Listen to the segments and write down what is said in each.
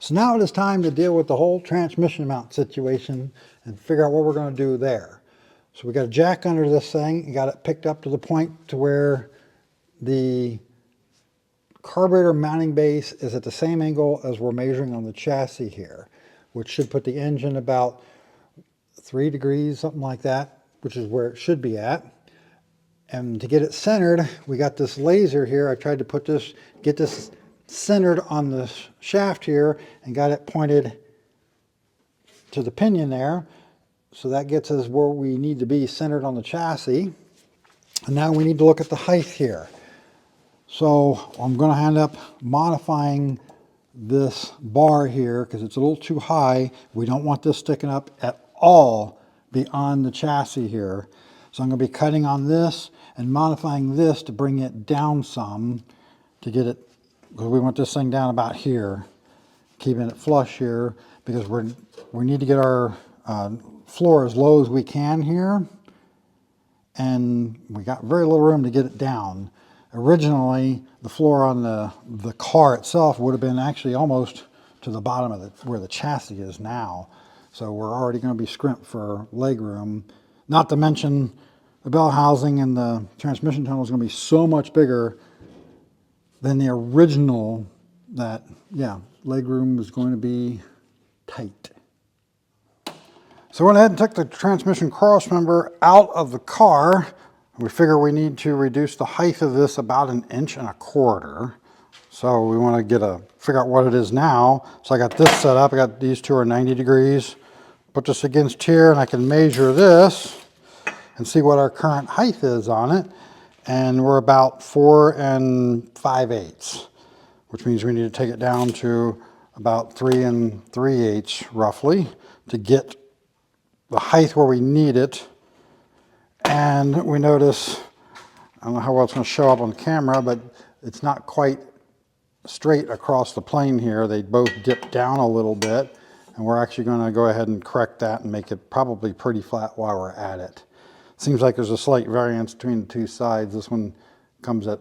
So now it is time to deal with the whole transmission mount situation and figure out what we're going to do there. So we got a jack under this thing and got it picked up to the point to where the carburetor mounting base is at the same angle as we're measuring on the chassis here, which should put the engine about 3 degrees, something like that, which is where it should be at. And to get it centered, we got this laser here. I tried to get this centered on the shaft here and got it pointed to the pinion there. So that gets us where we need to be centered on the chassis. And now we need to look at the height here. So I'm going to end up modifying this bar here because it's a little too high. We don't want this sticking up at all beyond the chassis here. So I'm going to be cutting on this and modifying this to bring it down some to get it, because we want this thing down about here, keeping it flush here because we need to get our floor as low as we can here, and we got very little room to get it down. Originally, the floor on the car itself would have been actually almost to the bottom of where the chassis is now. So we're already going to be scrimped for leg room. Not to mention the bell housing and the transmission tunnel is going to be so much bigger than the original that, yeah, leg room is going to be tight. So I went ahead and took the transmission crossmember out of the car. We figure we need to reduce the height of this about 1.25 inches. So we want to figure out what it is now. So I got this set up. I got these two are 90 degrees. Put this against here and I can measure this and see what our current height is on it. And we're about 4 5/8, which means we need to take it down to about 3 3/8 roughly to get the height where we need it. And we notice, I don't know how well it's going to show up on camera, but it's not quite straight across the plane here. They both dip down a little bit, and we're actually going to go ahead and correct that and make it probably pretty flat while we're at it. Seems like there's a slight variance between the two sides. This one comes at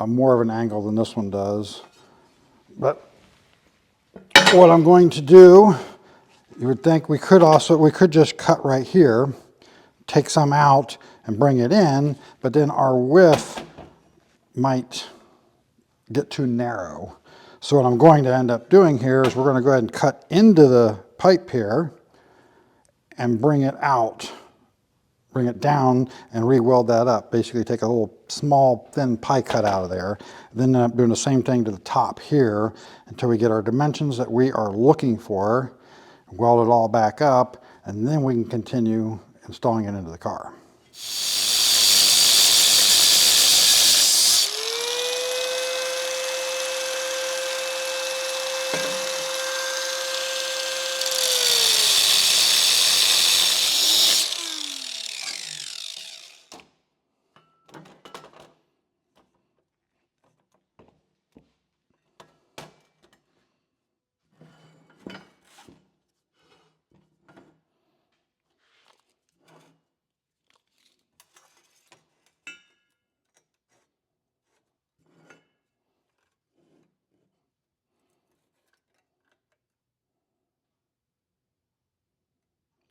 more of an angle than this one does. But what I'm going to do, you would think we could just cut right here, take some out and bring it in, but then our width might get too narrow. So what I'm going to end up doing here is we're going to go ahead and cut into the pipe here and bring it out, bring it down and re-weld that up. Basically take a little small thin pie cut out of there. Then end up doing the same thing to the top here until we get our dimensions that we are looking for, weld it all back up, and then we can continue installing it into the car.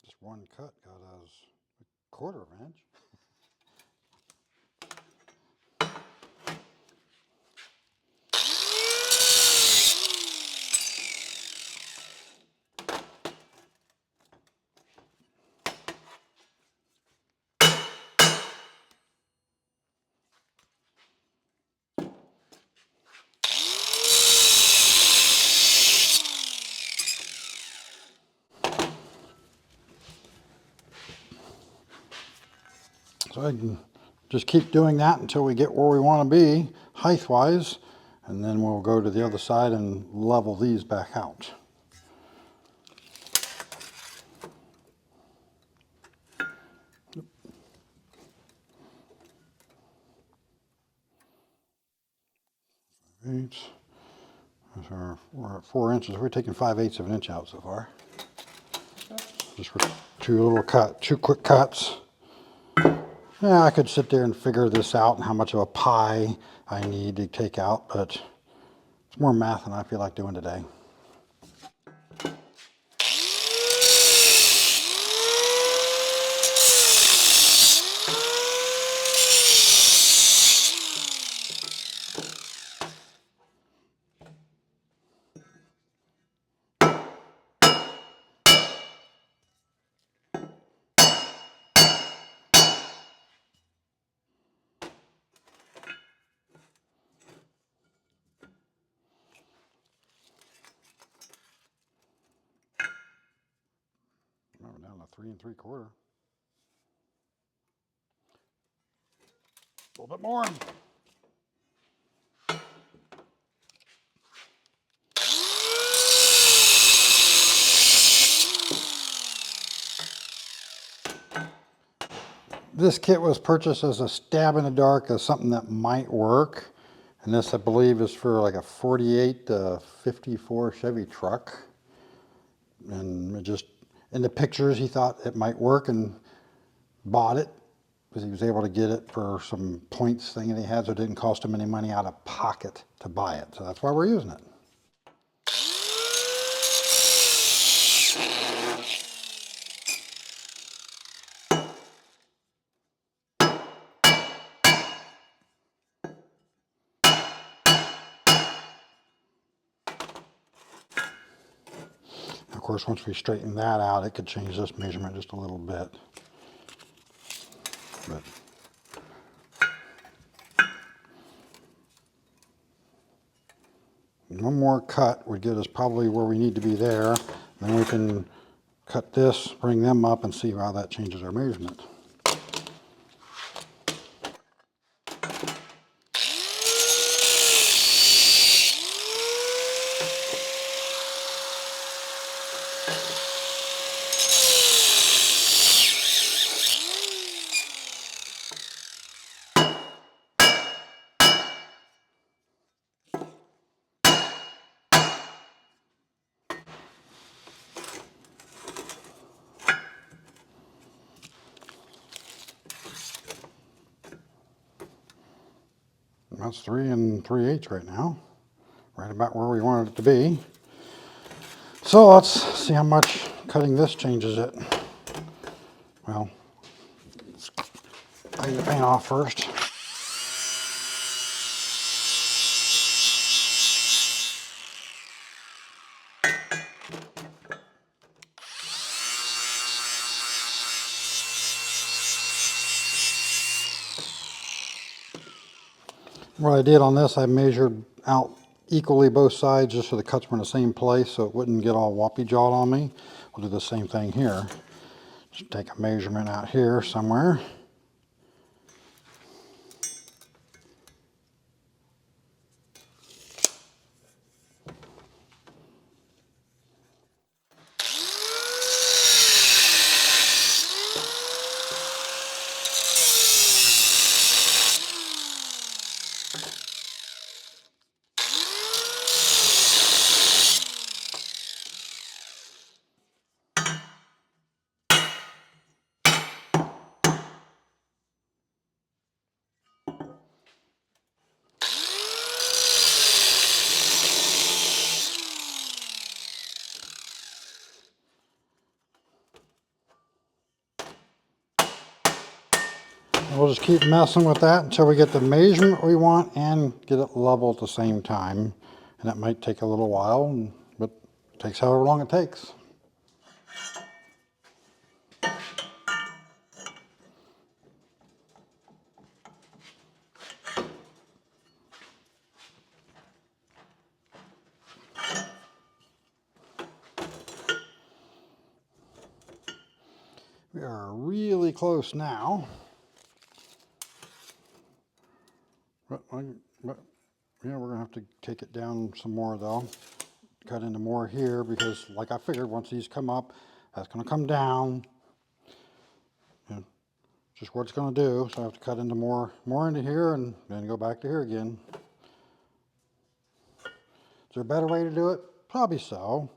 Just one cut got us 1/4 inch. So I can just keep doing that until we get where we want to be height-wise, and then we'll go to the other side and level these back out. We're at 4 inches. We're taking 5/8 of an inch out so far. Just for two quick cuts. Yeah, I could sit there and figure this out and how much of a pie I need to take out, but it's more math than I feel like doing today. 3 3/4. A little bit more. This kit was purchased as a stab in the dark, as something that might work. And this, I believe, is for like a 48 to 54 Chevy truck. And it just, in the pictures, he thought it might work and bought it because he was able to get it for some points thing that he had, so it didn't cost him any money out of pocket to buy it. So that's why we're using it. Of course, once we straighten that out, it could change this measurement just a little bit. But one more cut would get us probably where we need to be there. Then we can cut this, bring them up, and see how that changes our measurement. That's 3 3/8 right now, right about where we wanted it to be. So let's see how much cutting this changes it. Well, let's clean the paint off first. What I did on this, I measured out equally both sides just so the cuts were in the same place so it wouldn't get all whoppy jawed on me. We'll do the same thing here. Just take a measurement out here somewhere. We'll just keep messing with that until we get the measurement we want and get it level at the same time. And that might take a little while, but it takes however long it takes. We are really close now. But yeah, we're gonna have to take it down some more though. Cut into more here because, like I figured, once these come up, that's gonna come down. And just what it's gonna do. So I have to cut into more into here and then go back to here again. Is there a better way to do it? Probably so.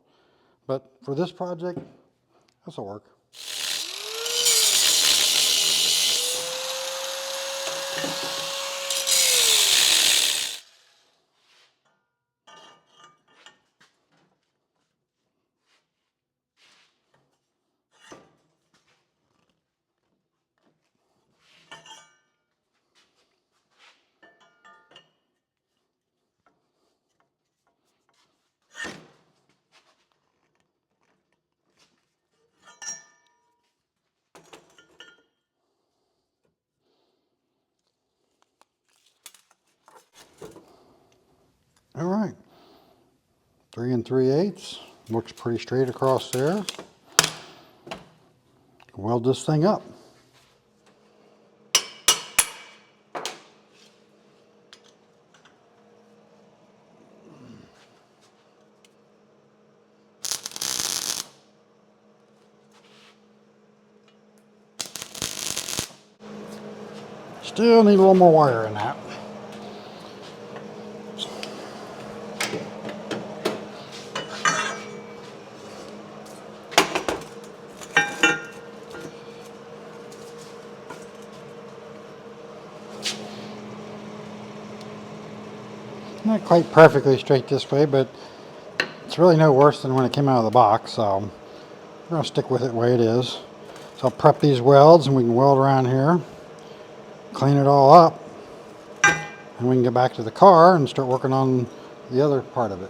But for this project, this will work. All right, 3 3/8 looks pretty straight across there. Weld this thing up. Still need a little more wire in that. Not quite perfectly straight this way, but it's really no worse than when it came out of the box, so we're going to stick with it the way it is. So I'll prep these welds and we can weld around here, clean it all up, and we can get back to the car and start working on the other part of it.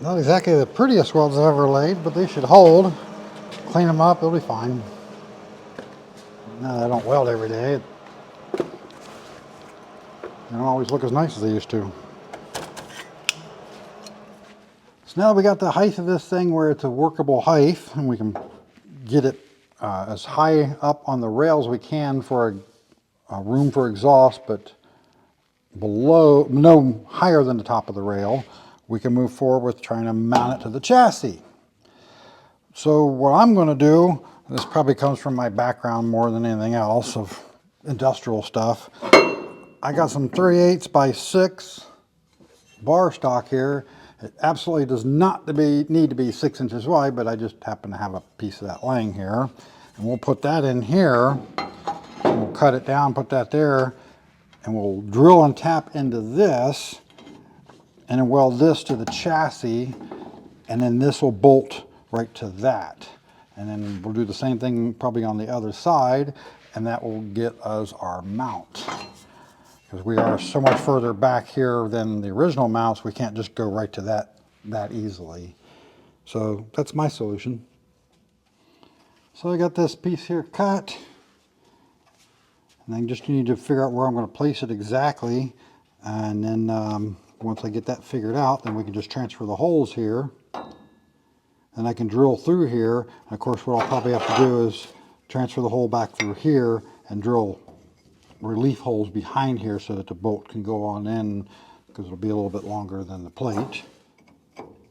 Not exactly the prettiest welds I've ever laid, but they should hold. Clean them up, it'll be fine. Now that I don't weld every day, they don't always look as nice as they used to. So now that we got the height of this thing where it's a workable height, and we can get it as high up on the rails we can for a room for exhaust, but below, no higher than the top of the rail, we can move forward with trying to mount it to the chassis. So what I'm going to do, this probably comes from my background more than anything else of industrial stuff. I got some 3/8 by 6 bar stock here. It absolutely does not need to be 6 inches wide, but I just happen to have a piece of that laying here. And we'll put that in here, and we'll cut it down, put that there, and we'll drill and tap into this, and then weld this to the chassis, and then this will bolt right to that. And then we'll do the same thing probably on the other side, and that will get us our mount. Because we are so much further back here than the original mounts, we can't just go right to that easily. So that's my solution. So I got this piece here cut, and I just need to figure out where I'm going to place it exactly, and then once I get that figured out, then we can just transfer the holes here, and I can drill through here. And of course what I'll probably have to do is transfer the hole back through here and drill relief holes behind here so that the bolt can go on in, because it'll be a little bit longer than the plate.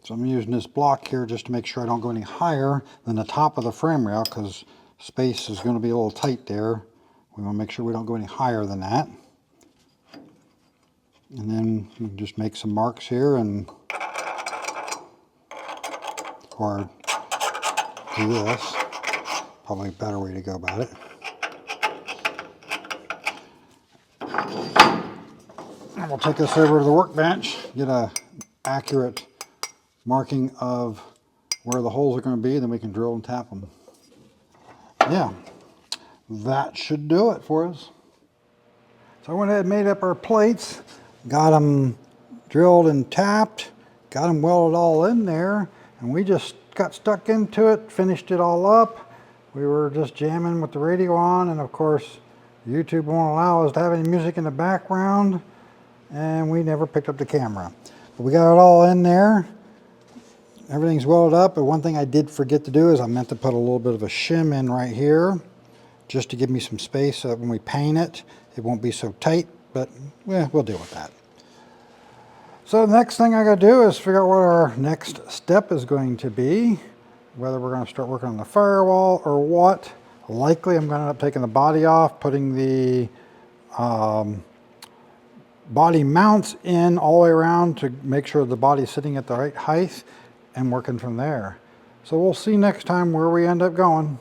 So I'm using this block here just to make sure I don't go any higher than the top of the frame rail, because space is going to be a little tight there. We want to make sure we don't go any higher than that. And then we can just make some marks here, and or do this. Probably a better way to go about it. And we'll take this over to the workbench, get a accurate marking of where the holes are going to be, then we can drill and tap them. Yeah, that should do it for us. So I went ahead and made up our plates, got them drilled and tapped, got them welded all in there, and we just got stuck into it, finished it all up. We were just jamming with the radio on, and of course YouTube won't allow us to have any music in the background, and we never picked up the camera. But we got it all in there. Everything's welded up, but one thing I did forget to do is I meant to put a little bit of a shim in right here, just to give me some space so that when we paint it, it won't be so tight, but yeah, we'll deal with that. So the next thing I gotta do is figure out what our next step is going to be, whether we're gonna start working on the firewall or what. Likely I'm gonna end up taking the body off, putting the body mounts in all the way around to make sure the body's sitting at the right height, and working from there. So we'll see next time where we end up going.